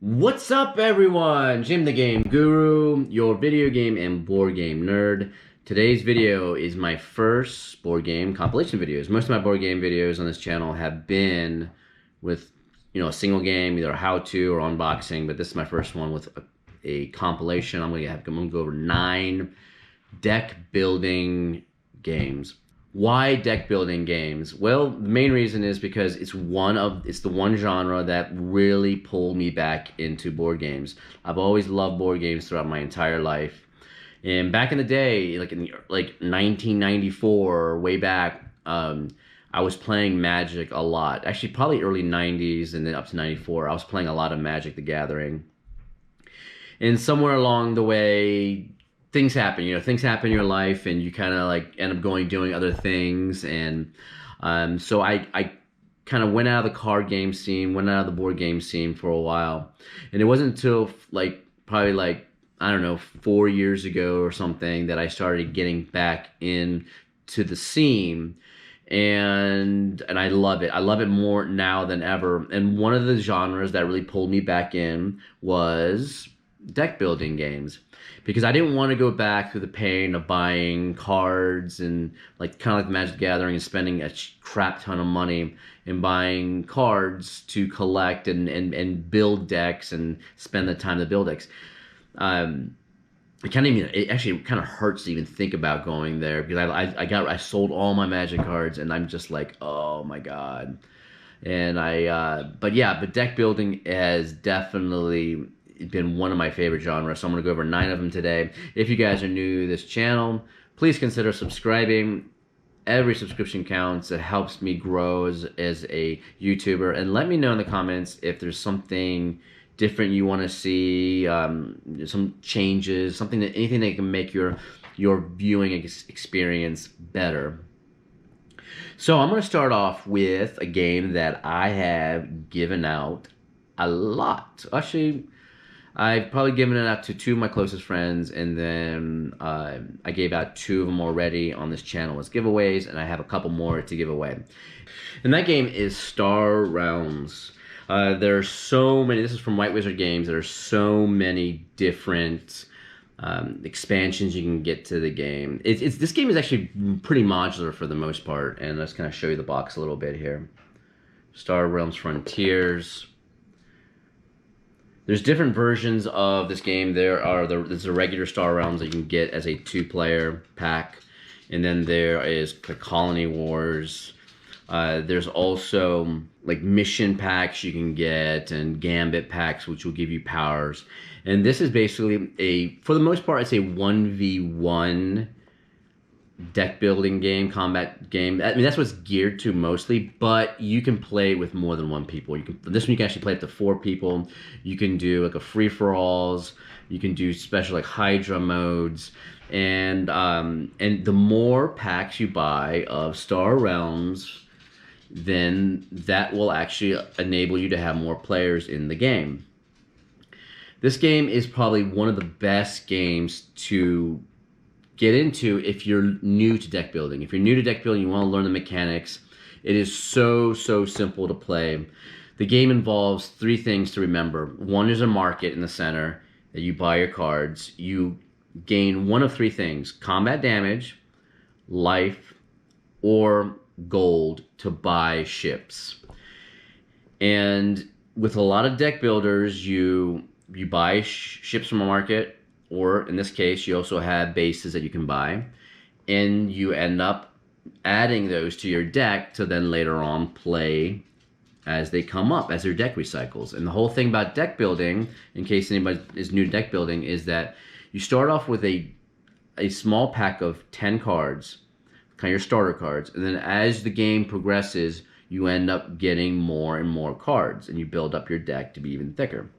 What's up, everyone? Jim the Game Guru, your video game and board game nerd. Today's video is my first board game compilation videos. Most of my board game videos on this channel have been with, a single game, either a how-to or unboxing, but this is my first one with a compilation. I'm gonna go over 9 deck building games. Why deck building games? Well, the main reason is because it's the one genre that really pulled me back into board games. I've always loved board games throughout my entire life. And back in the day, like 1994, way back, I was playing Magic a lot. Actually, probably early 90s and then up to 94, I was playing a lot of Magic the Gathering. And somewhere along the way, things happen. Things happen in your life, and you kind of like end up doing other things. And so I kind of went out of the card game scene, went out of the board game scene for a while. And it wasn't until probably I don't know, 4 years ago or something that I started getting back into the scene. And I love it. I love it more now than ever. And one of the genres that really pulled me back in was deck building games, because I didn't want to go back through the pain of buying cards and kind of like Magic the Gathering and spending a crap ton of money and buying cards to collect and build decks and spend the time to build decks. It actually kind of hurts to even think about going there, because I sold all my Magic cards and I'm just like, oh my God. And but deck building has definitely been one of my favorite genres, so I'm going to go over 9 of them today. If you guys are new to this channel, please consider subscribing. Every subscription counts. It helps me grow as a YouTuber. And let me know in the comments if there's something different you want to see, some changes, anything that can make your viewing experience better. So I'm going to start off with a game that I have given out a lot. Actually, I've probably given it out to 2 of my closest friends, and then I gave out 2 of them already on this channel as giveaways, and I have a couple more to give away. And that game is Star Realms. There are so many, this is from White Wizard Games, there are so many different expansions you can get to the game. This game is actually pretty modular for the most part, and let's kind of show you the box a little bit here. Star Realms Frontiers. There's different versions of this game. There's a regular Star Realms that you can get as a 2-player pack, and then there is the Colony Wars. There's also mission packs you can get, and Gambit packs, which will give you powers. And this is basically for the most part, it's a 1v1 deck building game, combat game. I mean, that's what it's geared to mostly, but you can play with more than 1 people. This one you can actually play up to 4 people. You can do a free-for-alls. You can do special Hydra modes, and the more packs you buy of Star Realms, then that will actually enable you to have more players in the game. This game is probably one of the best games to get into if you're new to deck building. If you're new to deck building, you want to learn the mechanics. It is so simple to play. The game involves 3 things to remember. One is a market in the center that you buy your cards. You gain one of 3 things: combat damage, life, or gold to buy ships. And with a lot of deck builders, you buy ships from a market, or in this case, you also have bases that you can buy, and you end up adding those to your deck to then later on play as they come up, as their deck recycles. And the whole thing about deck building, in case anybody is new to deck building, is that you start off with a small pack of 10 cards, kind of your starter cards, and then as the game progresses, you end up getting more and more cards, and you build up your deck to be even thicker.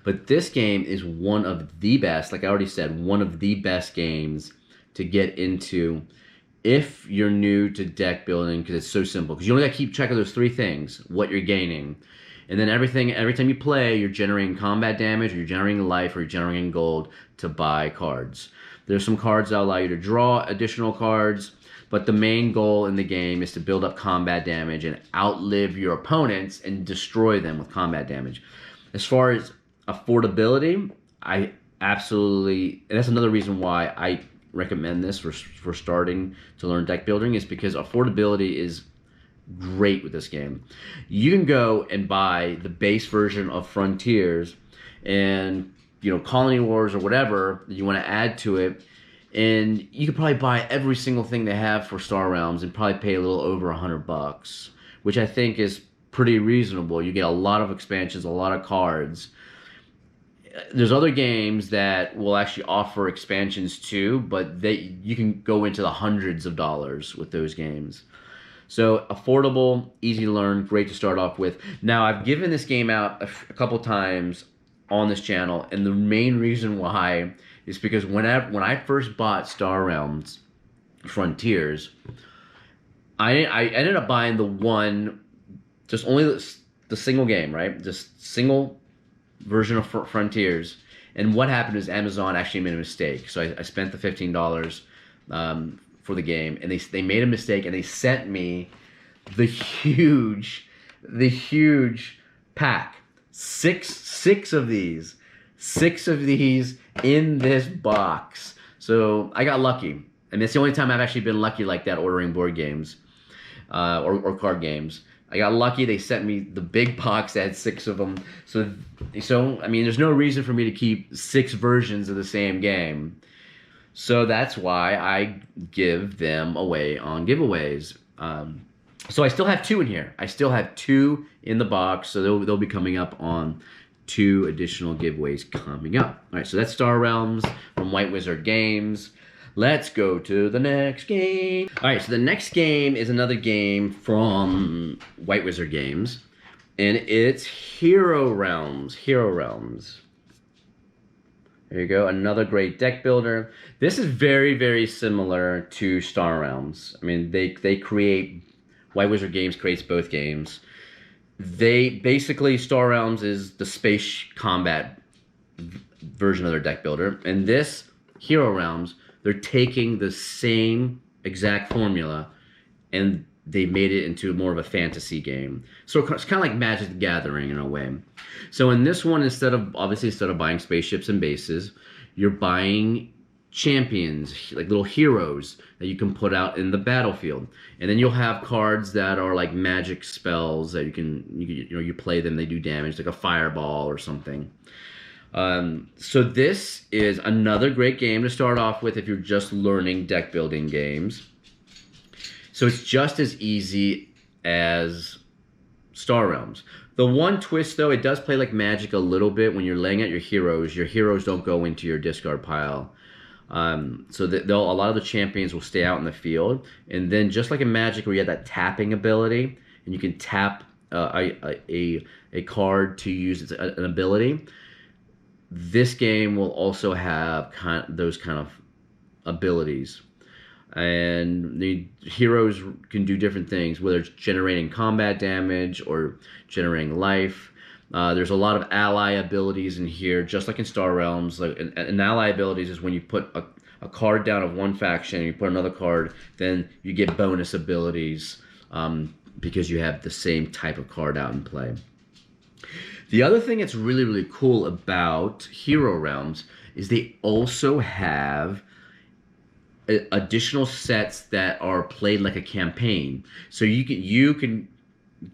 But this game is one of the best, like I already said, one of the best games to get into if you're new to deck building, because it's so simple. Because you only got to keep track of those 3 things, what you're gaining. And then every time you play, you're generating combat damage, or you're generating life, or you're generating gold to buy cards. There's some cards that allow you to draw additional cards, but the main goal in the game is to build up combat damage and outlive your opponents and destroy them with combat damage. As far as affordability, I absolutely, and that's another reason why I recommend this for starting to learn deck building, is because affordability is great with this game. You can go and buy the base version of Frontiers and, Colony Wars or whatever you want to add to it, and you could probably buy every single thing they have for Star Realms and probably pay a little over $100, which I think is pretty reasonable. You get a lot of expansions, a lot of cards. There's other games that will actually offer expansions too, but you can go into the hundreds of dollars with those games. So affordable, easy to learn, great to start off with. Now, I've given this game out a couple times on this channel, and the main reason why is because when I first bought Star Realms Frontiers, I ended up buying the one, just only the single game, right? Just single version of Frontiers. And what happened is Amazon actually made a mistake. So I spent the $15 for the game, and they made a mistake, and they sent me the huge pack, six of these in this box. So I got lucky, and it's the only time I've actually been lucky like that ordering board games or card games. I got lucky. They sent me the big box that had 6 of them. So I mean, there's no reason for me to keep 6 versions of the same game. So that's why I give them away on giveaways. So I still have 2 in here. I still have 2 in the box. So they'll be coming up on 2 additional giveaways coming up. All right, so that's Star Realms from White Wizard Games. Let's go to the next game. All right, so the next game is another game from White Wizard Games, and it's Hero Realms. Hero Realms. There you go, another great deck builder. This is very, very similar to Star Realms. I mean, they create, White Wizard Games creates both games. They basically, Star Realms is the space combat version of their deck builder, and this Hero Realms, they're taking the same exact formula and they made it into more of a fantasy game. So it's kind of like Magic the Gathering in a way. So in this one, instead of buying spaceships and bases, you're buying champions, like little heroes that you can put out in the battlefield. And then you'll have cards that are like magic spells that you play them, they do damage, like a fireball or something. So this is another great game to start off with if you're just learning deck building games. So it's just as easy as Star Realms. The one twist, though, it does play like Magic a little bit. When you're laying out your heroes don't go into your discard pile. So that a lot of the champions will stay out in the field. And then just like in Magic where you have that tapping ability, and you can tap a card to use an ability, this game will also have those kind of abilities. And the heroes can do different things, whether it's generating combat damage or generating life. There's a lot of ally abilities in here, just like in Star Realms. An ally abilities is when you put a card down of one faction and you put another card, then you get bonus abilities because you have the same type of card out in play. The other thing that's really, really cool about Hero Realms is they also have additional sets that are played like a campaign. So you can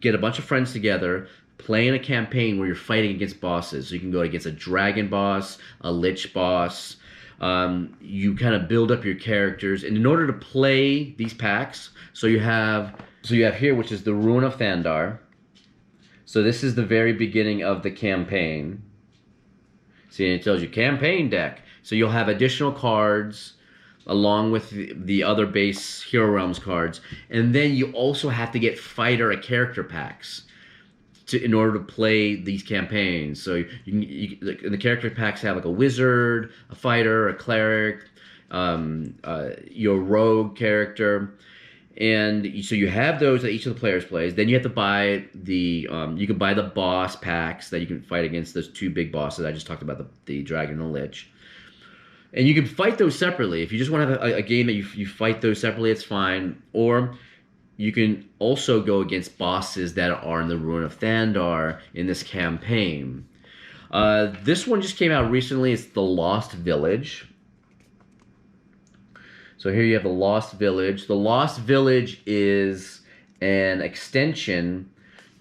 get a bunch of friends together, play in a campaign where you're fighting against bosses. So you can go against a dragon boss, a lich boss. You kind of build up your characters, and in order to play these packs, so you have here, which is the Ruin of Thandar. So this is the very beginning of the campaign. See, it tells you campaign deck. So you'll have additional cards along with the other base Hero Realms cards. And then you also have to get fighter character packs in order to play these campaigns. So the character packs have like a wizard, a fighter, a cleric, your rogue character. And so you have those that each of the players plays. Then you have to buy you can buy the boss packs that you can fight against those 2 big bosses I just talked about, the dragon and the lich. And you can fight those separately. If you just want to have a game that you fight those separately, it's fine. Or you can also go against bosses that are in the Ruin of Thandar in this campaign. This one just came out recently. It's The Lost Village. So here you have The Lost Village. The Lost Village is an extension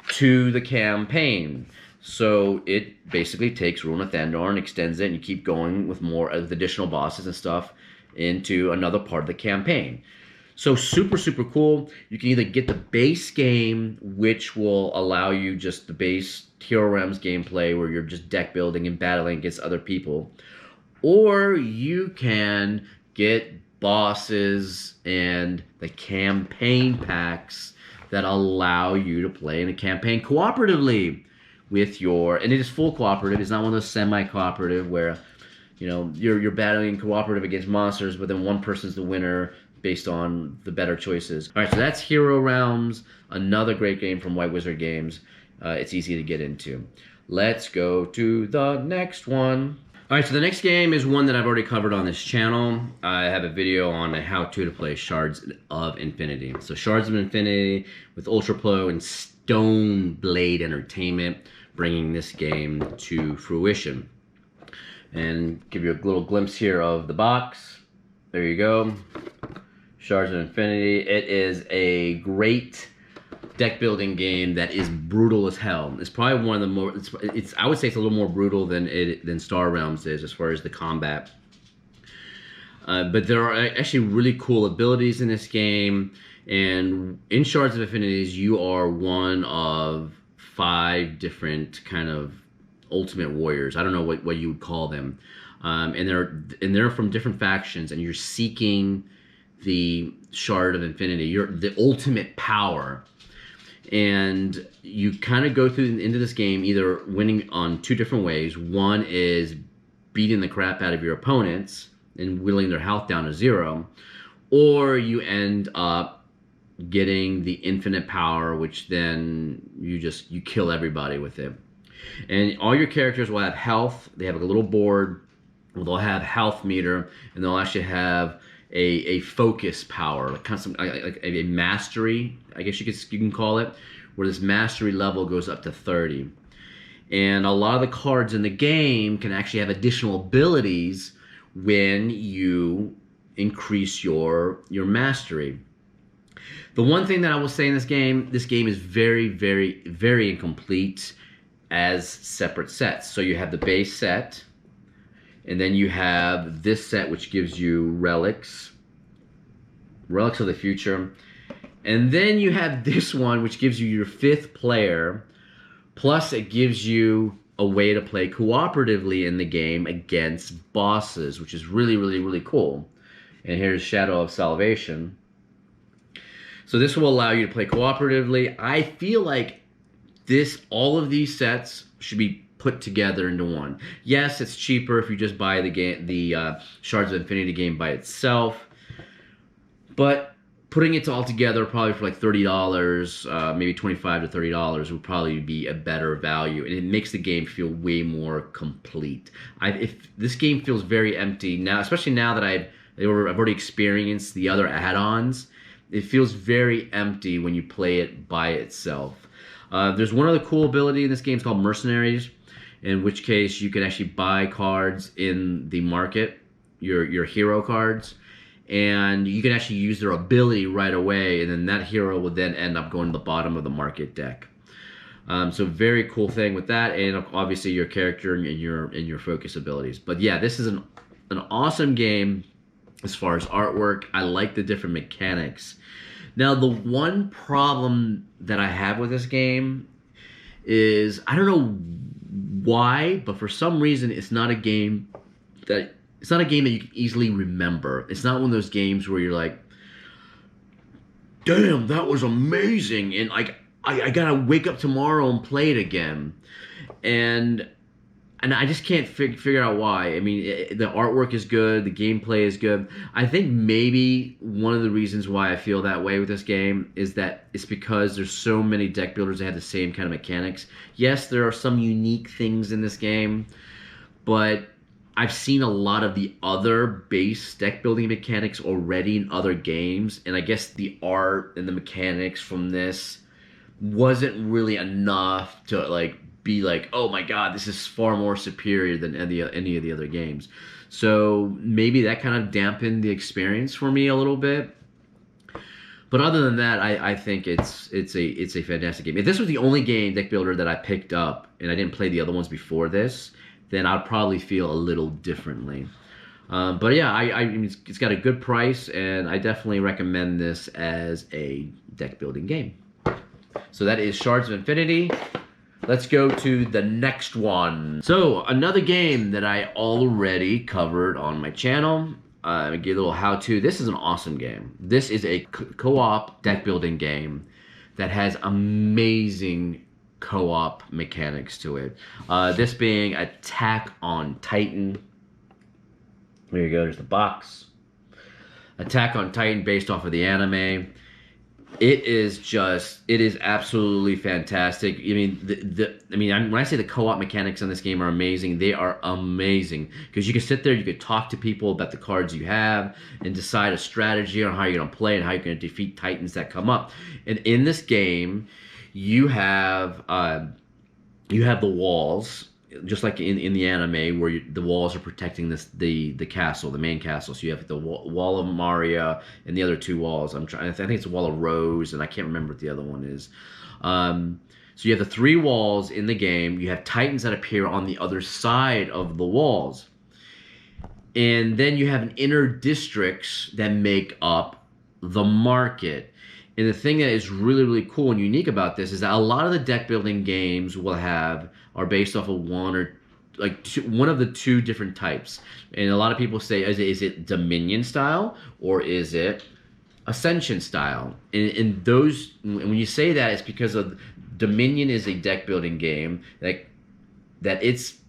to the campaign. So it basically takes Ruin of Thandor and extends it, and you keep going with more of the additional bosses and stuff into another part of the campaign. So super, super cool. You can either get the base game, which will allow you just the base Hero Realms gameplay where you're just deck building and battling against other people, or you can get bosses and the campaign packs that allow you to play in a campaign cooperatively with and it is full cooperative. It's not one of those semi-cooperative where, you know, you're battling cooperative against monsters, but then one person's the winner based on the better choices. All right, so that's Hero Realms, another great game from White Wizard Games. It's easy to get into. Let's go to the next one. All right, so the next game is one that I've already covered on this channel. I have a video on how to play Shards of Infinity. So Shards of Infinity with Ultra Pro and Stone Blade Entertainment bringing this game to fruition. And give you a little glimpse here of the box. There you go. Shards of Infinity. It is a great deck building game that is brutal as hell. It's probably one of the more. I would say it's a little more brutal than Star Realms is as far as the combat. But there are actually really cool abilities in this game. And in Shards of Infinities, you are one of 5 different kind of ultimate warriors. I don't know what you would call them. And they're from different factions, and you're seeking the Shard of Infinity. You're the ultimate power. And you kind of go into this game either winning on 2 different ways. One is beating the crap out of your opponents and whittling their health down to 0, or you end up getting the infinite power, which then you kill everybody with it. And all your characters will have health. They have a little board. They'll have health meter, and they'll actually have a focus power, like a mastery, I guess you can call it, where this mastery level goes up to 30. And a lot of the cards in the game can actually have additional abilities when you increase your mastery. The one thing that I will say in this game is very, very, very incomplete as separate sets. So you have the base set, and then you have this set, which gives you relics of the future. And then you have this one, which gives you your 5th player. Plus, it gives you a way to play cooperatively in the game against bosses, which is really, really, really cool. And here's Shadow of Salvation. So this will allow you to play cooperatively. I feel like all of these sets should be put together into one. Yes, it's cheaper if you just buy the Shards of Infinity game by itself, but putting it all together probably for like $30, maybe $25 to $30 would probably be a better value, and it makes the game feel way more complete. If this game feels very empty now, especially now that I've already experienced the other add-ons, it feels very empty when you play it by itself. There's one other cool ability in this game. It's called Mercenaries, in which case you can actually buy cards in the market, your hero cards, and you can actually use their ability right away, and then that hero will then end up going to the bottom of the market deck. So very cool thing with that, and obviously your character and your focus abilities. But yeah, this is an awesome game as far as artwork. I like the different mechanics. Now, the one problem that I have with this game is, I don't know why, but for some reason it's not a game that you can easily remember. It's not one of those games where you're like, damn, that was amazing, and I gotta wake up tomorrow and play it again. And I just can't figure out why. I mean, the artwork is good, the gameplay is good. I think maybe one of the reasons why I feel that way with this game is that it's because there's so many deck builders that have the same kind of mechanics. Yes, there are some unique things in this game, but I've seen a lot of the other base deck building mechanics already in other games, and I guess the art and the mechanics from this wasn't really enough to be like, oh my god, this is far more superior than any of the other games. So maybe that kind of dampened the experience for me a little bit. But other than that, I think it's a fantastic game. If this was the only game deck builder that I picked up and I didn't play the other ones before this, then I'd probably feel a little differently. But yeah, I mean, it's got a good price, and I definitely recommend this as a deck building game. So that is Shards of Infinity. Let's go to the next one. So another game that I already covered on my channel. I'm gonna give a little how-to. This is an awesome game. This is a co-op deck building game that has amazing co-op mechanics to it. This being Attack on Titan. There you go, there's the box. Attack on Titan based off of the anime. It is absolutely fantastic. I mean, when I say the co-op mechanics on this game are amazing, they are amazing. Because you can sit there, you can talk to people about the cards you have, and decide a strategy on how you're going to play and how you're going to defeat Titans that come up. And in this game, you have the walls, just like in the anime, where the walls are protecting the castle, the main castle. So you have the wall of Maria and the other two walls. I think it's the wall of Rose, and I can't remember what the other one is. So you have the three walls in the game. You have Titans that appear on the other side of the walls. And then you have an inner districts that make up the market. And the thing that is really, really cool and unique about this is that a lot of the deck building games are based off of one of the two different types. And a lot of people say, is it Dominion style or is it Ascension style? And when you say that, it's because of Dominion is a deck building game that its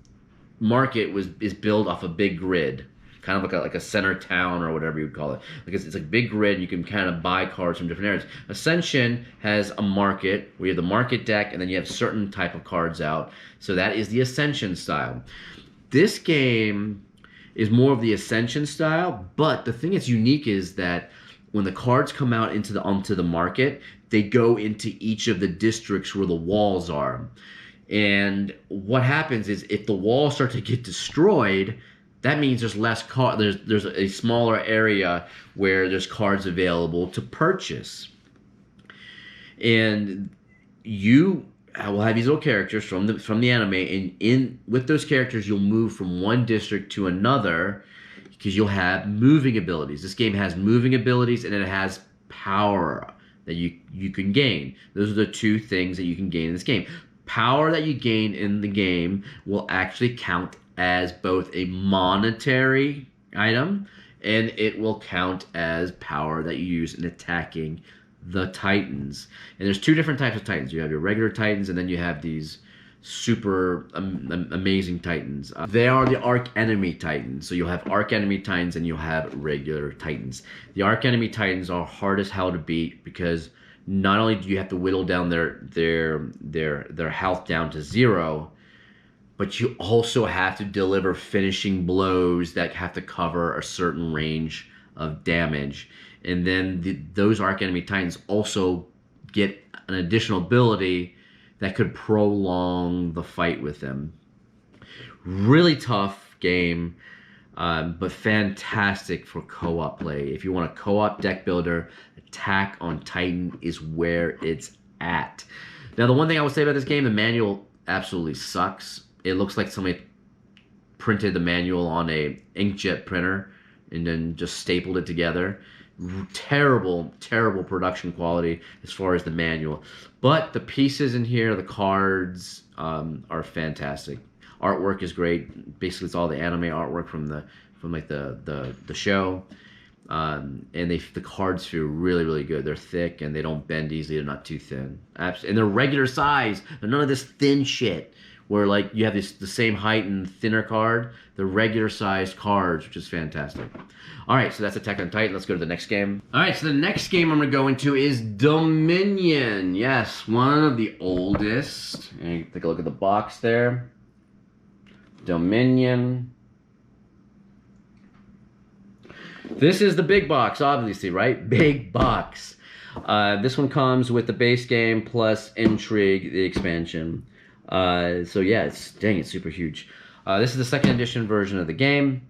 market is built off a big grid. Kind of like a center town or whatever you would call it. Because it's a big grid, you can kind of buy cards from different areas. Ascension has a market where you have the market deck and then you have certain type of cards out. So that is the Ascension style. This game is more of the Ascension style, but the thing that's unique is that when the cards come out onto the market, they go into each of the districts where the walls are. And what happens is if the walls start to get destroyed, that means there's less there's a smaller area where there's cards available to purchase. And you will have these little characters from the anime, and with those characters you'll move from one district to another because you'll have moving abilities. This game has moving abilities and it has power that you can gain. Those are the two things that you can gain in this game. Power that you gain in the game will actually count as both a monetary item and it will count as power that you use in attacking the Titans. And there's two different types of Titans. You have your regular Titans and then you have these super amazing Titans. They are the Arch Enemy Titans. So you'll have Arch Enemy Titans and you'll have regular Titans. The Arch Enemy Titans are hard as hell to beat because not only do you have to whittle down their health down to 0, but you also have to deliver finishing blows that have to cover a certain range of damage. And then those Arch Enemy Titans also get an additional ability that could prolong the fight with them. Really tough game, but fantastic for co-op play. If you want a co-op deck builder, Attack on Titan is where it's at. Now, the one thing I would say about this game, the manual absolutely sucks. It looks like somebody printed the manual on a inkjet printer and then just stapled it together. Terrible, terrible production quality as far as the manual. But the pieces in here, the cards, are fantastic. Artwork is great. Basically, it's all the anime artwork from the show. And the cards feel really, really good. They're thick and they don't bend easily. They're not too thin. And they're regular size. They're none of this thin shit where like you have the same height and thinner card. They're regular sized cards, which is fantastic. All right, so that's Attack on Titan. Let's go to the next game. All right, so the next game I'm going to go into is Dominion. Yes, one of the oldest. And take a look at the box there. Dominion. This is the big box, obviously, right? Big box. This one comes with the base game plus Intrigue, the expansion. So yeah, it's super huge. This is the second edition version of the game.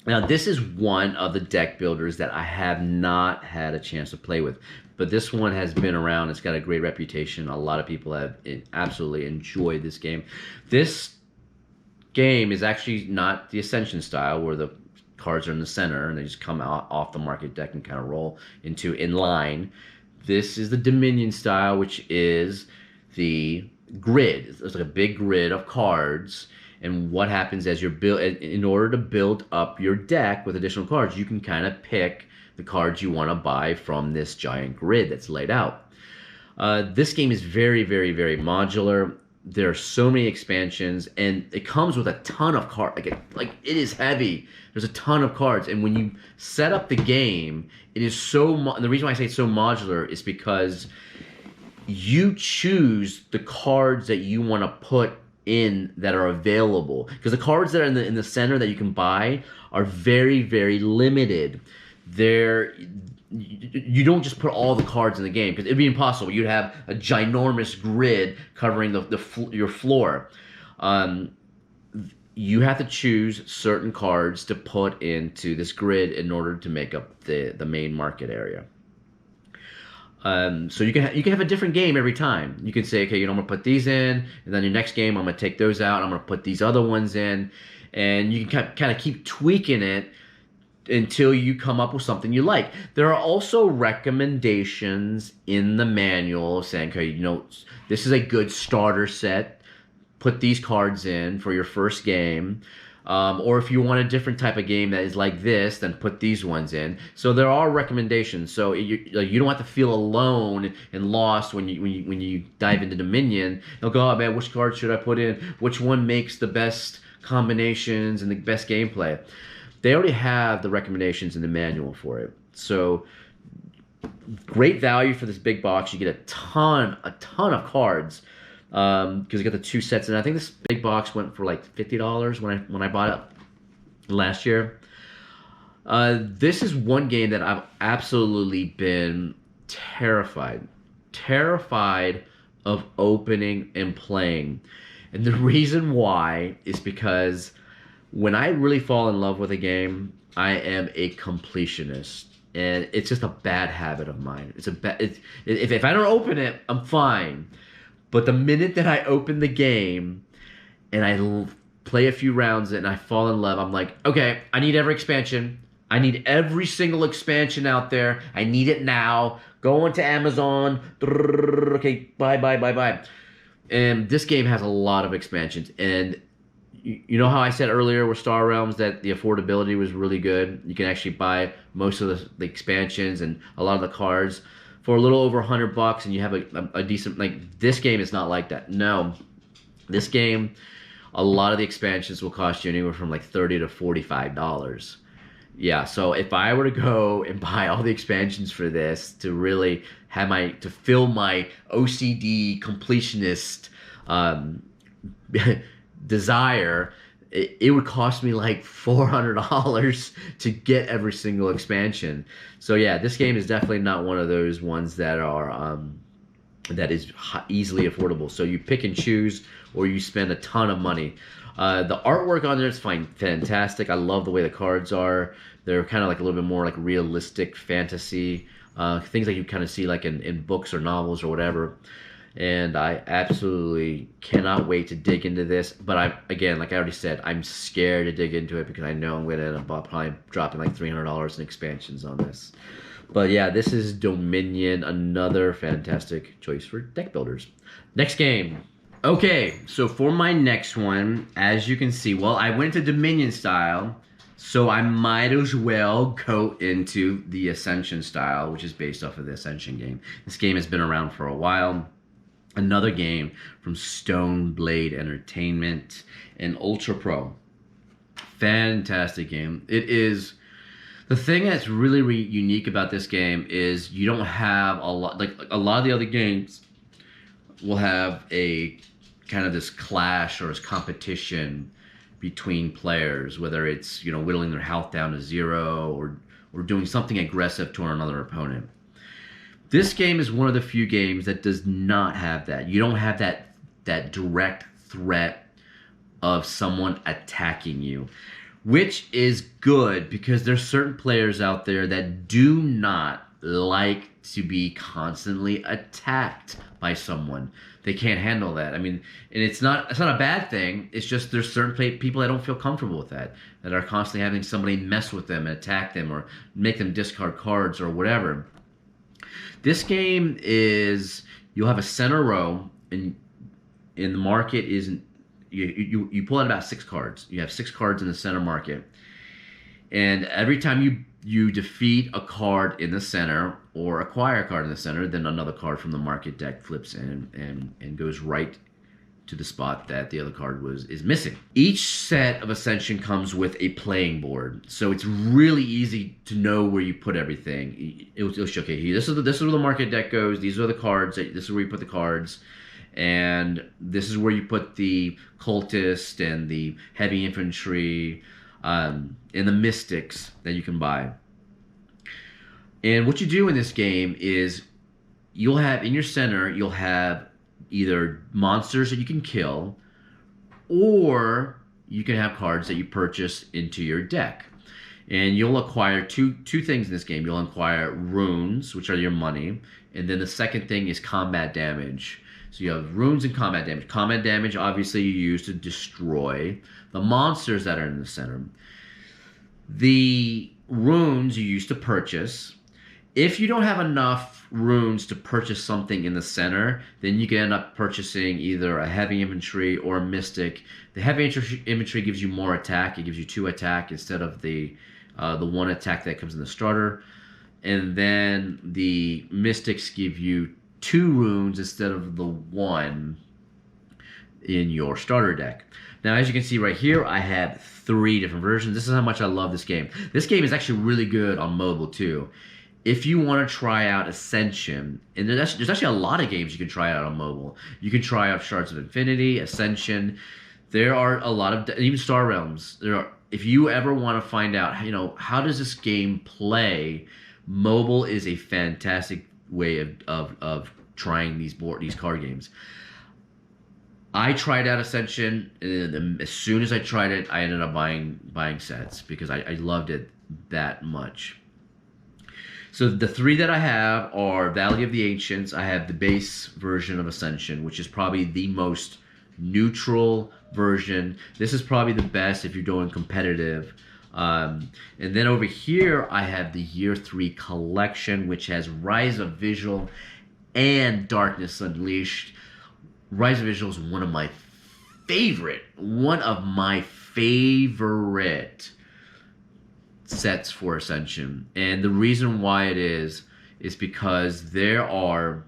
Now, this is one of the deck builders that I have not had a chance to play with, but this one has been around. It's got a great reputation. A lot of people have absolutely enjoyed this game. This game is actually not the Ascension style where the cards are in the center and they just come out off the market deck and kind of roll into in line. This is the Dominion style, which is the grid. It's like a big grid of cards. And what happens as you're in order to build up your deck with additional cards, you can kind of pick the cards you want to buy from this giant grid that's laid out. This game is very, very, very modular. There are so many expansions, and it comes with a ton of cards. Like it is heavy. There's a ton of cards, and when you set up the game, it is so. The reason why I say it's so modular is because you choose the cards that you want to put in that are available, because the cards that are in the center that you can buy are very, very limited. You don't just put all the cards in the game because it'd be impossible. You'd have a ginormous grid covering your floor. You have to choose certain cards to put into this grid in order to make up the main market area. So you can have a different game every time. You can say, okay, I'm gonna put these in, and then your next game I'm gonna take those out. I'm gonna put these other ones in, and you can kind of keep tweaking it until you come up with something you like. There are also recommendations in the manual saying, okay, this is a good starter set. Put these cards in for your first game. Or if you want a different type of game that is like this, then put these ones in. So there are recommendations. So you don't have to feel alone and lost when you dive into Dominion. You'll go, oh man, which card should I put in? Which one makes the best combinations and the best gameplay? They already have the recommendations in the manual for it. So great value for this big box. You get a ton of cards. Because you got the two sets, and I think this big box went for like $50 when I bought it last year. This is one game that I've absolutely been terrified of opening and playing, and the reason why is because when I really fall in love with a game, I am a completionist. And it's just a bad habit of mine. If I don't open it, I'm fine. But the minute that I open the game and I play a few rounds and I fall in love, I'm like, okay, I need every expansion. I need every single expansion out there. I need it now. Go onto Amazon. Okay, bye. And this game has a lot of expansions. And you know how I said earlier with Star Realms that the affordability was really good? You can actually buy most of the expansions and a lot of the cards for a little over $100, and you have a decent, like, this game is not like that. No, this game, a lot of the expansions will cost you anywhere from like $30 to $45. Yeah, so if I were to go and buy all the expansions for this to really to fill my OCD completionist desire, it would cost me like $400 to get every single expansion. So yeah, this game is definitely not one of those ones that are that is easily affordable. So you pick and choose, or you spend a ton of money. The artwork on there is fantastic. I love the way the cards are. They're kind of like a little bit more like realistic fantasy, things like you kind of see like in books or novels or whatever. And I absolutely cannot wait to dig into this. But again, like I already said, I'm scared to dig into it because I know I'm going to end up probably dropping like $300 in expansions on this. But yeah, this is Dominion, another fantastic choice for deck builders. Next game. Okay, so for my next one, as you can see, well, I went to Dominion style, so I might as well go into the Ascension style, which is based off of the Ascension game. This game has been around for a while. Another game from Stone Blade Entertainment and Ultra Pro. Fantastic game. It is. The thing that's really unique about this game is you don't have a lot, like a lot of the other games will have a kind of this clash or this competition between players, whether it's, whittling their health down to 0 or doing something aggressive toward another opponent. This game is one of the few games that does not have that. You don't have that direct threat of someone attacking you, which is good because there's certain players out there that do not like to be constantly attacked by someone. They can't handle that. I mean, and it's not a bad thing. It's just there's certain people that don't feel comfortable with that are constantly having somebody mess with them and attack them or make them discard cards or whatever. This game is, you'll have a center row, and in the market is you pull out about 6 cards. You have 6 cards in the center market, and every time you defeat a card in the center or acquire a card in the center, then another card from the market deck flips in and goes right to the spot that the other card is missing. Each set of Ascension comes with a playing board, so it's really easy to know where you put everything. It'll show, okay, this is where the market deck goes. These are the cards. This is where you put the cards, and this is where you put the cultist and the heavy infantry and the mystics that you can buy. And what you do in this game is you'll have in your center, you'll have either monsters that you can kill, or you can have cards that you purchase into your deck. And you'll acquire two things in this game. You'll acquire runes, which are your money, and then the second thing is combat damage. So you have runes and combat damage. Combat damage, obviously, you use to destroy the monsters that are in the center. The runes you use to purchase. If you don't have enough runes to purchase something in the center, then you can end up purchasing either a heavy infantry or a mystic. The heavy infantry gives you more attack. It gives you 2 attack instead of the 1 attack that comes in the starter. And then the mystics give you 2 runes instead of the 1 in your starter deck. Now, as you can see right here, I have 3 different versions. This is how much I love this game. This game is actually really good on mobile too. If you want to try out Ascension, and there's actually a lot of games you can try out on mobile. You can try out Shards of Infinity, Ascension. There are a lot of, even Star Realms. If you ever want to find out, how does this game play, mobile is a fantastic way of trying these card games. I tried out Ascension, and as soon as I tried it, I ended up buying sets because I loved it that much. So the 3 that I have are Valley of the Ancients. I have the base version of Ascension, which is probably the most neutral version. This is probably the best if you're doing competitive. And then over here, I have the Year 3 collection, which has Rise of Vigil and Darkness Unleashed. Rise of Vigil is one of my favorite sets for Ascension, and the reason why it is because there are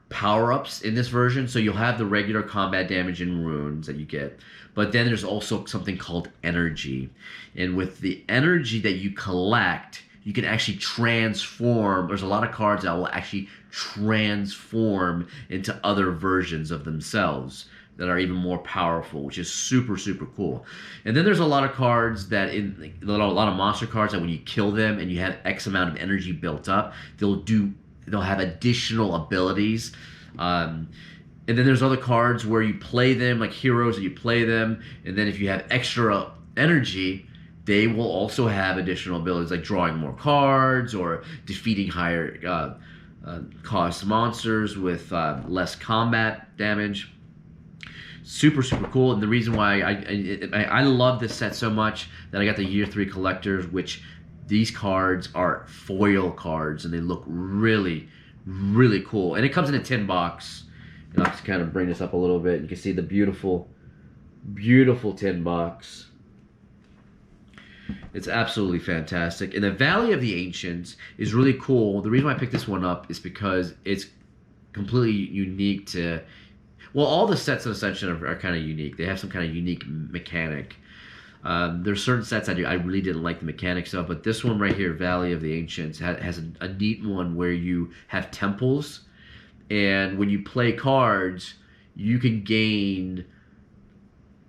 power-ups in this version. So you'll have the regular combat damage and runes that you get, but then there's also something called energy, and with the energy that you collect, you can actually transform. There's a lot of cards that will actually transform into other versions of themselves that are even more powerful, which is super, super cool. And then there's a lot of cards that a lot of monster cards that when you kill them and you have X amount of energy built up, they'll have additional abilities. And then there's other cards where you play them, like heroes that you play them, and then if you have extra energy, they will also have additional abilities like drawing more cards or defeating higher cost monsters with less combat damage. Super, super cool. And the reason why I love this set so much that I got the Year 3 collectors, which these cards are foil cards and they look really, really cool. And it comes in a tin box. And I'll just kind of bring this up a little bit. You can see the beautiful, beautiful tin box. It's absolutely fantastic. And the Valley of the Ancients is really cool. The reason why I picked this one up is because it's completely unique to... Well, all the sets of Ascension are kind of unique. They have some kind of unique mechanic. There's certain sets I really didn't like the mechanics of, but this one right here, Valley of the Ancients, has a neat one where you have temples, and when you play cards, you can gain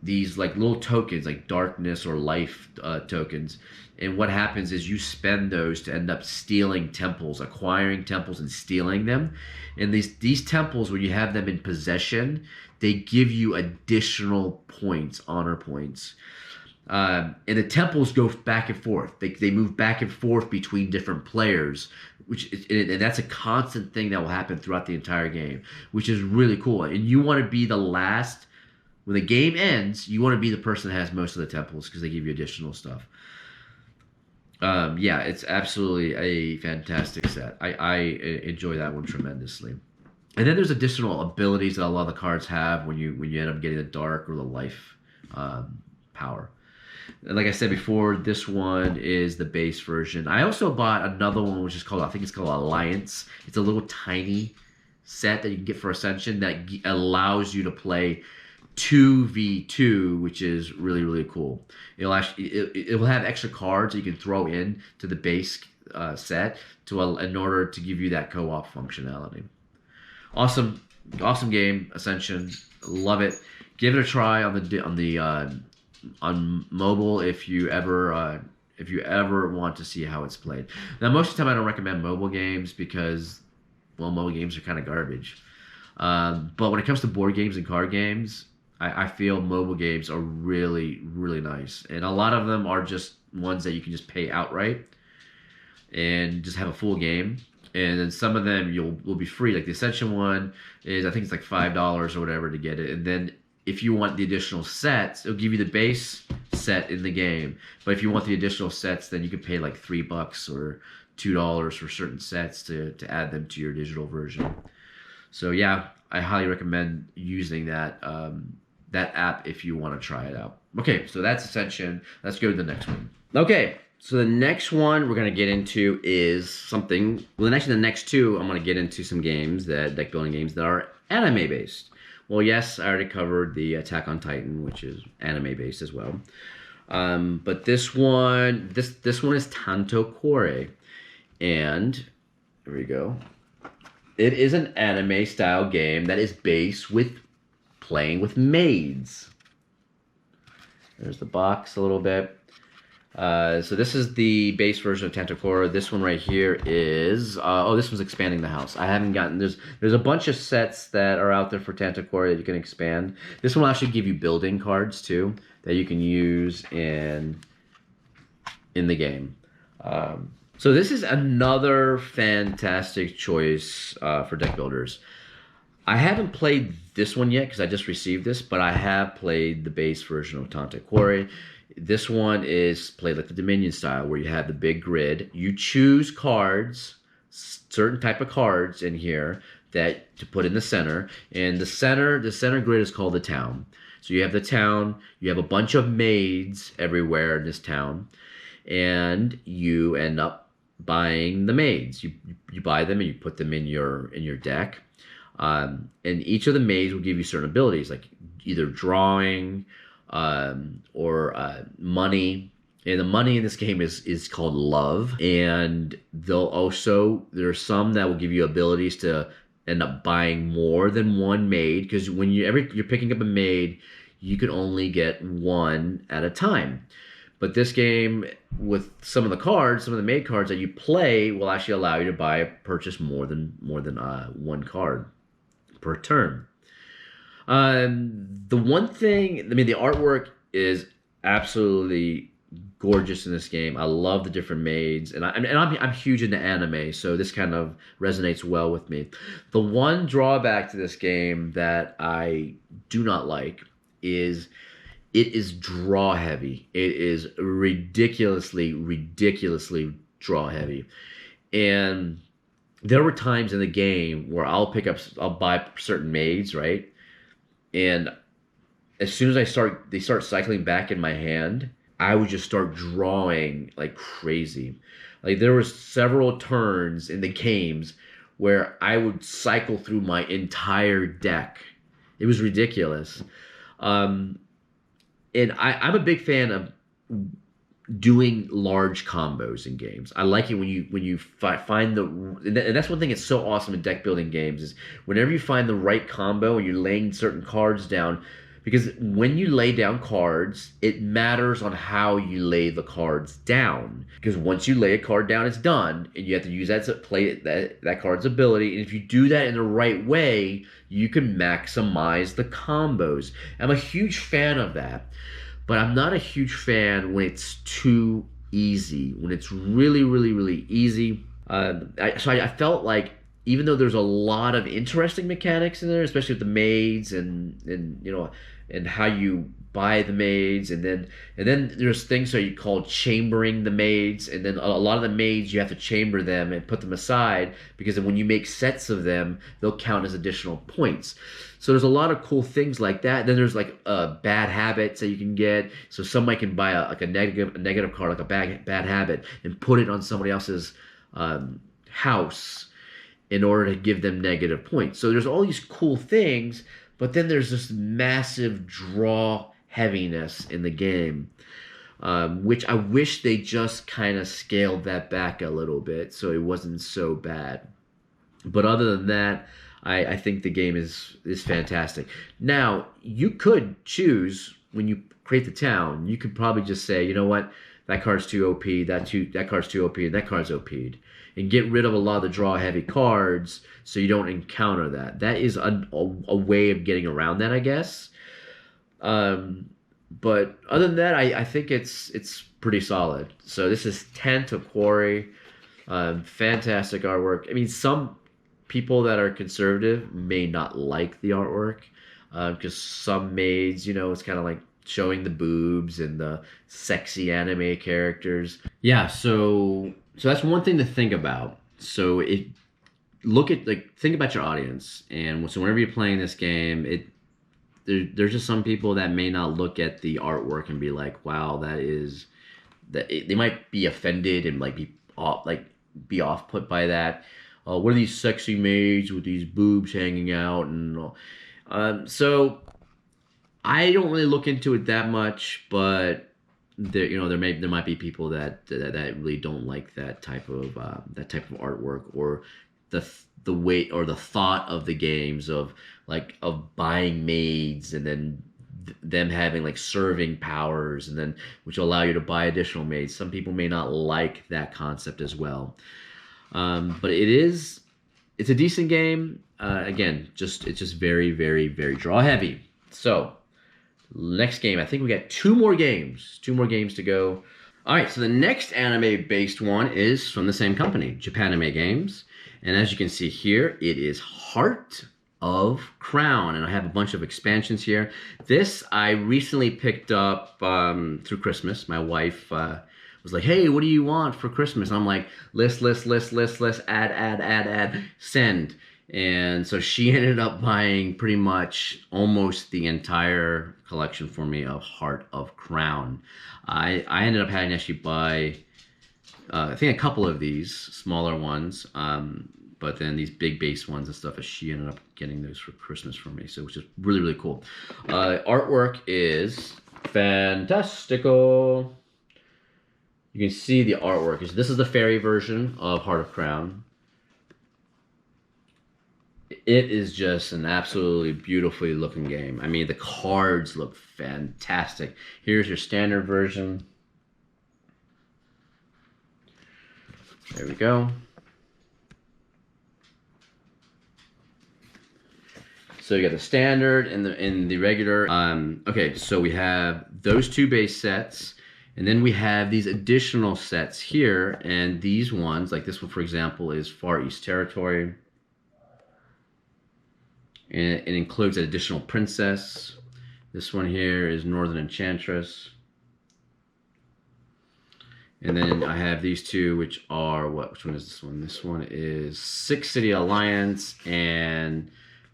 these like little tokens, like darkness or life tokens. And what happens is you spend those to end up stealing temples, acquiring temples and stealing them. And these temples, when you have them in possession, they give you additional points, honor points. And the temples go back and forth. They move back and forth between different players, and that's a constant thing that will happen throughout the entire game, which is really cool. And you want to be the last. When the game ends, you want to be the person that has most of the temples because they give you additional stuff. Yeah, it's absolutely a fantastic set. I enjoy that one tremendously. And then there's additional abilities that a lot of the cards have when you end up getting the dark or the life power. And like I said before, this one is the base version. I also bought another one which is called, I think it's called Alliance. It's a little tiny set that you can get for Ascension that allows you to play 2v2, which is really, really cool. It will have extra cards that you can throw in to the base set in order to give you that co-op functionality. Awesome game, Ascension. Love it. Give it a try on mobile if you ever want to see how it's played. Now, most of the time I don't recommend mobile games because, well, mobile games are kind of garbage. But when it comes to board games and card games, I feel mobile games are really, really nice. And a lot of them are just ones that you can just pay outright and just have a full game. And then some of them will be free. Like the Ascension one is, I think it's like $5 or whatever to get it. And then if you want the additional sets, it'll give you the base set in the game. But if you want the additional sets, then you can pay like $3 or $2 for certain sets to add them to your digital version. So yeah, I highly recommend using that app if you want to try it out. Okay, so that's Ascension. Let's go to the next one. Okay, so the next one we're going to get into is something... Well, actually the next two, I'm going to get into some games, deck building games that are anime-based. Well, yes, I already covered the Attack on Titan, which is anime-based as well. But this one is Tanto Corey. And, here we go. It is an anime-style game that is based with playing with maids. There's the box a little bit. So this is the base version of Tanto Corey. This one right here is... this one's expanding the house. I haven't gotten... There's a bunch of sets that are out there for Tanto Corey that you can expand. This one will actually give you building cards, too, that you can use in the game. So this is another fantastic choice for deck builders. I haven't played this one yet because I just received this, but I have played the base version of Tanto Corey. This one is played like the Dominion style, where you have the big grid. You choose cards, certain type of cards in here to put in the center, and the center grid is called the town. So you have the town. You have a bunch of maids everywhere in this town, and you end up buying the maids. You buy them and you put them in your deck. And each of the maids will give you certain abilities, like either drawing or money. And the money in this game is called love. And there's some that will give you abilities to end up buying more than one maid, because when you're picking up a maid, you can only get one at a time. But this game, with some of the maid cards that you play, will actually allow you to purchase more than one card per turn. The one thing, the artwork is absolutely gorgeous in this game. I love the different maids, and I'm huge into anime, so this kind of resonates well with me. The one drawback to this game that I do not like is it is draw heavy. It is ridiculously draw heavy, and there were times in the game where I'll buy certain maids, right? And as soon as they start cycling back in my hand, I would just start drawing like crazy. Like there were several turns in the games where I would cycle through my entire deck. It was ridiculous. And I'm a big fan of doing large combos in games. I like it when you find and that's one thing that's so awesome in deck building games is whenever you find the right combo and you're laying certain cards down, Because when you lay down cards, it matters on how you lay the cards down. Because once you lay a card down, it's done, and you have to use that to play that card's ability. And if you do that in the right way, you can maximize the combos. I'm a huge fan of that, but I'm not a huge fan when it's too easy. When it's really, really, really easy. So I felt like, even though there's a lot of interesting mechanics in there, especially with the maids and how you buy the maids, and then there's things that you call chambering the maids, and then a lot of the maids you have to chamber them and put them aside, because then when you make sets of them, they'll count as additional points. So there's a lot of cool things like that. Then there's like bad habits that you can get. So somebody can buy a negative card, like a bad habit, and put it on somebody else's house in order to give them negative points. So there's all these cool things, but then there's this massive draw heaviness in the game, which I wish they just kind of scaled that back a little bit so it wasn't so bad. But other than that, I think the game is fantastic. Now, you could choose, when you create the town, you could probably just say, you know what, that card's too OP, that card's too OP, and that card's OP'd. And get rid of a lot of the draw-heavy cards so you don't encounter that. That is a way of getting around that, I guess. But other than that, I think it's pretty solid. So this is Tanto Corey. Fantastic artwork. I mean, some people that are conservative may not like the artwork, because some maids, it's kind of like showing the boobs and the sexy anime characters. Yeah, so that's one thing to think about. So think about your audience, and so whenever you're playing this game, there's just some people that may not look at the artwork and be like, wow, they might be offended and be off put by that. What are these sexy maids with these boobs hanging out and all? So I don't really look into it that much, but there might be people that really don't like that type of artwork, or the weight or the thought of the games of buying maids and then them having like serving powers, and then which will allow you to buy additional maids. Some people may not like that concept as well, but it's a decent game. Again, it's just very, very, very draw heavy. So next game, I think we got two more games to go. All right, so the next anime-based one is from the same company, Japanime Games. And as you can see here, it is Heart of Crown. And I have a bunch of expansions here. This I recently picked up through Christmas. My wife was like, hey, what do you want for Christmas? And I'm like, list, add, send. And so she ended up buying pretty much almost the entire collection for me of Heart of Crown. I ended up having to actually buy, I think, a couple of these smaller ones, but then these big base ones and stuff, she ended up getting those for Christmas for me, so which is really, really cool. Artwork is fantastical. You can see the artwork. This is the fairy version of Heart of Crown. It is just an absolutely beautifully looking game. I mean, the cards look fantastic. Here's your standard version. There we go. So you got the standard and the regular. Okay, so we have those two base sets, and then we have these additional sets here, and these ones, like this one, for example, is Far East Territory. And it includes an additional princess. This one here is Northern Enchantress. And then I have these two, which are which one is this one? This one is Six City Alliance and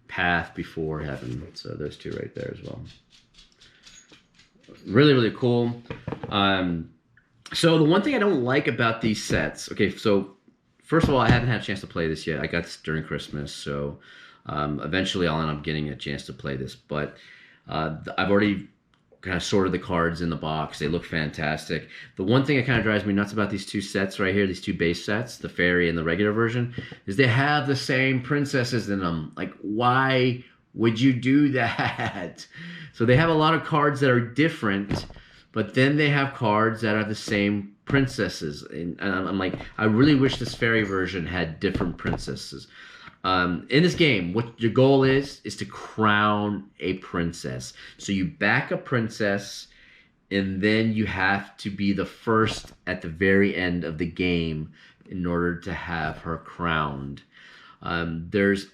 Path Before Heaven. So those two right there as well. Really, really cool. So the one thing I don't like about these sets, okay, so first of all, I haven't had a chance to play this yet. I got this during Christmas, so eventually I'll end up getting a chance to play this, but I've already kind of sorted the cards in the box. They look fantastic. The one thing that kind of drives me nuts about these two sets right here, these two base sets, the fairy and the regular version, is they have the same princesses in them. Like, why Would you do that? So they have a lot of cards that are different, but then they have cards that are the same princesses. And I'm like, I really wish this fairy version had different princesses. In this game, what your goal is to crown a princess. So you back a princess, and then you have to be the first at the very end of the game in order to have her crowned. There's,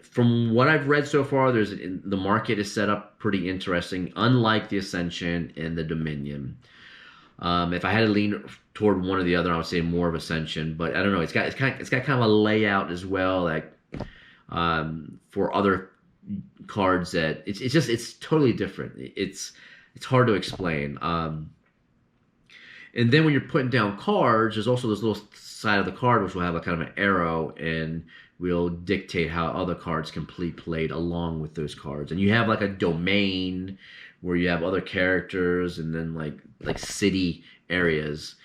from what I've read so far, the market is set up pretty interesting, unlike the Ascension and the Dominion. If I had to lean toward one or the other, I would say more of Ascension. But I don't know. It's got kind of a layout as well, like for other cards that it's totally different. It's hard to explain. And then when you're putting down cards, there's also this little side of the card which will have a kind of an arrow and will dictate how other cards can be played along with those cards. And you have like a domain where you have other characters and then like city areas.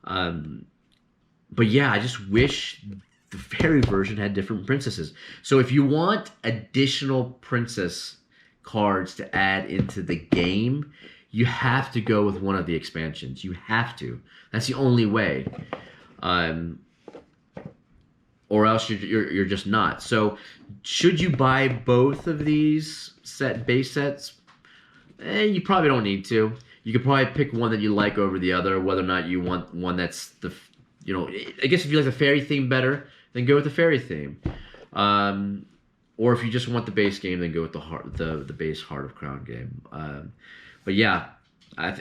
But yeah, I just wish the fairy version had different princesses. So if you want additional princess cards to add into the game, you have to go with one of the expansions. You have to. That's the only way. Or else you're just not. So should you buy both of these base sets? You probably don't need to. You could probably pick one that you like over the other, whether or not you want one that's I guess if you like the fairy theme better, then go with the fairy theme. Or if you just want the base game, then go with the base Heart of Crown game. But yeah,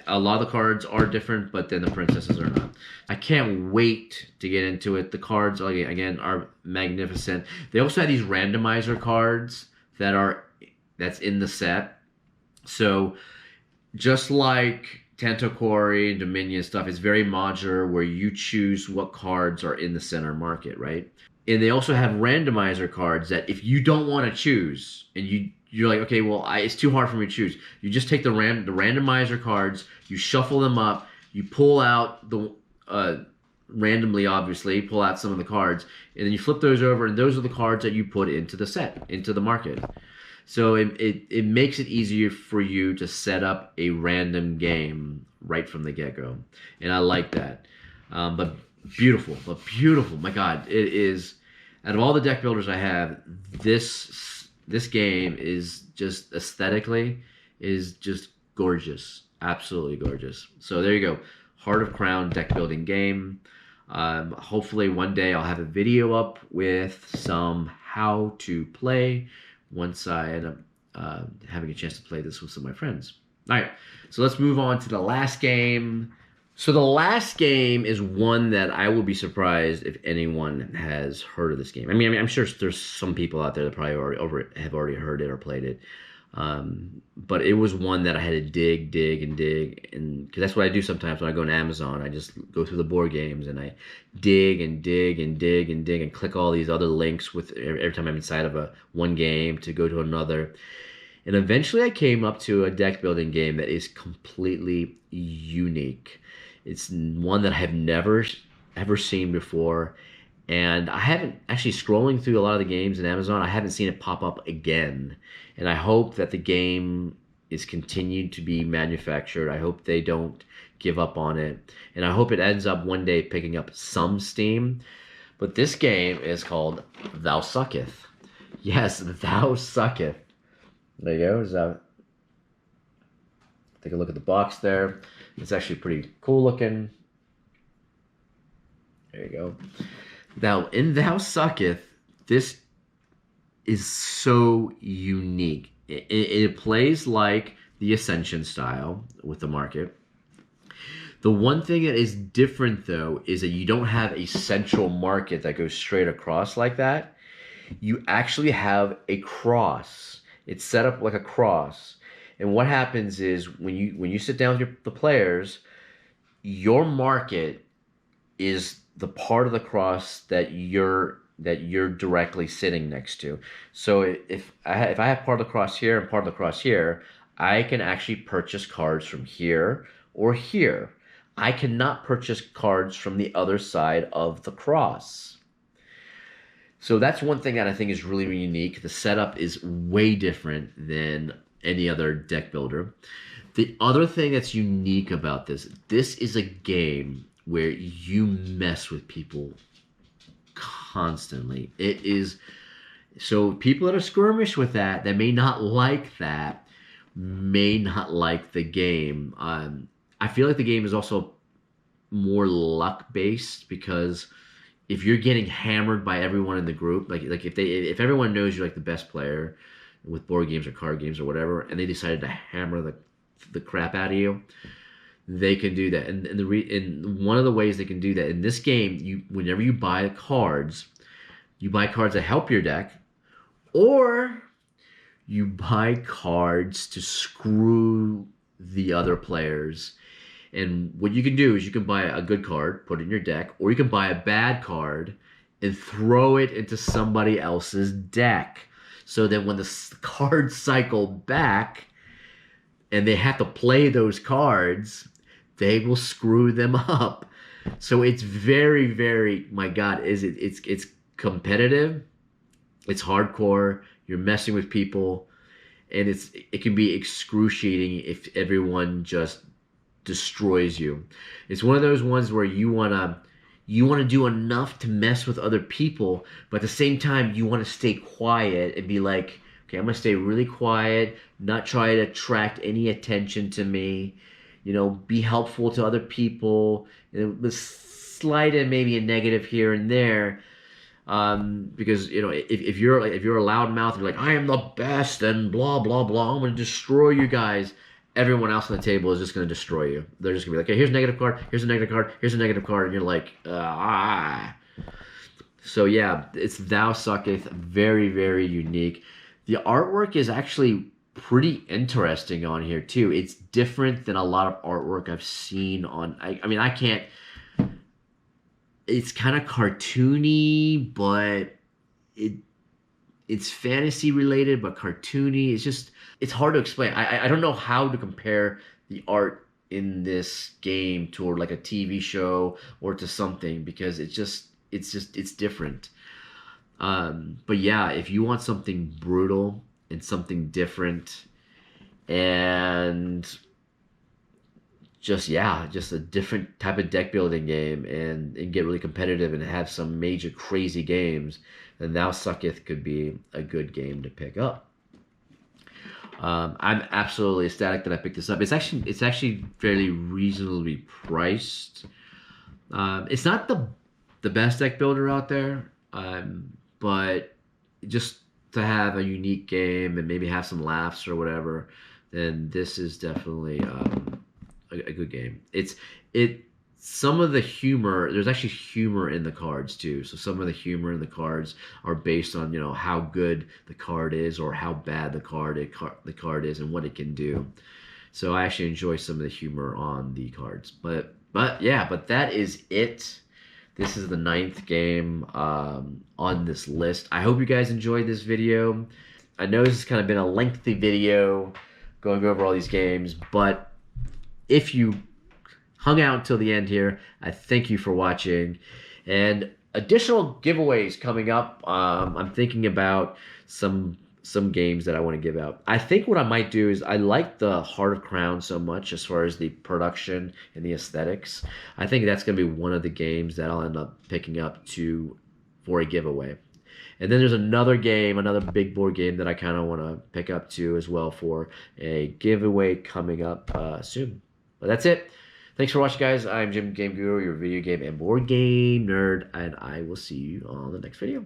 a lot of the cards are different, but then the princesses are not. I can't wait to get into it. The cards, again, are magnificent. They also have these randomizer cards that's in the set. So just like Tanto Corey and Dominion stuff, it's very modular where you choose what cards are in the center market, right? And they also have randomizer cards that if you don't want to choose and you're like, okay, well, it's too hard for me to choose. You just take the randomizer cards, you shuffle them up, you pull out randomly, obviously, pull out some of the cards, and then you flip those over, and those are the cards that you put into the set, into the market. So it makes it easier for you to set up a random game right from the get-go. And I like that. But beautiful. My God, it is, out of all the deck builders I have, this game is just aesthetically is just gorgeous. Absolutely gorgeous. So there you go. Heart of Crown deck building game. Hopefully one day I'll have a video up with some how to play once I end up having a chance to play this with some of my friends. All right, so let's move on to the last game. So the last game is one that I will be surprised if anyone has heard of this game. I mean, I'm sure there's some people out there that probably have already heard it or played it. But it was one that I had to dig, and because that's what I do sometimes when I go on Amazon. I just go through the board games and I dig and click all these other links with every time I'm inside of one game to go to another. And eventually I came up to a deck building game that is completely unique. It's one that I have never ever seen before. And I haven't actually, scrolling through a lot of the games in Amazon, I haven't seen it pop up again. And I hope that the game is continued to be manufactured. I hope they don't give up on it. And I hope it ends up one day picking up some steam. But this game is called Thou Sucketh. Yes, Thou Sucketh. There you go. Take a look at the box there. It's actually pretty cool looking. There you go. Now, in Thou Sucketh, this is so unique. It plays like the Ascension style with the market. The one thing that is different, though, is that you don't have a central market that goes straight across like that. You actually have a cross. It's set up like a cross. And what happens is when you sit down with the players, your market is the part of the cross that you're directly sitting next to. So if I have part of the cross here and part of the cross here, I can actually purchase cards from here or here. I cannot purchase cards from the other side of the cross. So that's one thing that I think is really, really unique. The setup is way different than any other deck builder. The other thing that's unique about this is a game where you mess with people constantly. It is so people that are skirmish with that may not like that, may not like the game. I feel like the game is also more luck based because if you're getting hammered by everyone in the group, like if everyone knows you're like the best player with board games or card games or whatever, and they decided to hammer the crap out of you, they can do that. And one of the ways they can do that in this game, whenever you buy cards, you buy cards that help your deck, or you buy cards to screw the other players. And what you can do is you can buy a good card, put it in your deck, or you can buy a bad card and throw it into somebody else's deck. So that when the cards cycle back and they have to play those cards, they will screw them up. So it's very, very, my God, it's competitive, it's hardcore, you're messing with people, and it can be excruciating if everyone just destroys you. It's one of those ones where you wanna do enough to mess with other people, but at the same time you want to stay quiet and be like, okay, I'm gonna stay really quiet, not try to attract any attention to me, be helpful to other people, with slight and maybe a negative here and there. Because if you're a loudmouth, you're like, I am the best and blah blah blah, I'm gonna destroy you guys. Everyone else on the table is just going to destroy you. They're just going to be like, okay, here's a negative card, here's a negative card, here's a negative card, and you're like, ah. So yeah, it's Thou Sucketh, very, very unique. The artwork is actually pretty interesting on here too. It's different than a lot of artwork I've seen on, I mean, I can't, it's kind of cartoony, but it's fantasy related, but cartoony. It's hard to explain. I don't know how to compare the art in this game to like a TV show or to something, because it's different. But yeah, if you want something brutal and something different and just a different type of deck building game and get really competitive and have some major crazy games, then Thou Sucketh could be a good game to pick up. I'm absolutely ecstatic that I picked this up. It's actually fairly reasonably priced. It's not the best deck builder out there, but just to have a unique game and maybe have some laughs or whatever, then this is definitely a good game. Some of the humor, there's actually humor in the cards too. So some of the humor in the cards are based on, how good the card is or how bad the card is and what it can do. So I actually enjoy some of the humor on the cards. But that is it. This is the 9th game on this list. I hope you guys enjoyed this video. I know this has kind of been a lengthy video going over all these games, but if you hung out until the end here, I thank you for watching. And additional giveaways coming up. I'm thinking about some games that I want to give out. I think what I might do is, I like the Heart of Crown so much as far as the production and the aesthetics. I think that's going to be one of the games that I'll end up picking up for a giveaway. And then there's another game, another big board game that I kind of want to pick up too as well for a giveaway coming up soon. But that's it. Thanks for watching, guys. I'm Jim Game Guru, your video game and board game nerd, and I will see you on the next video.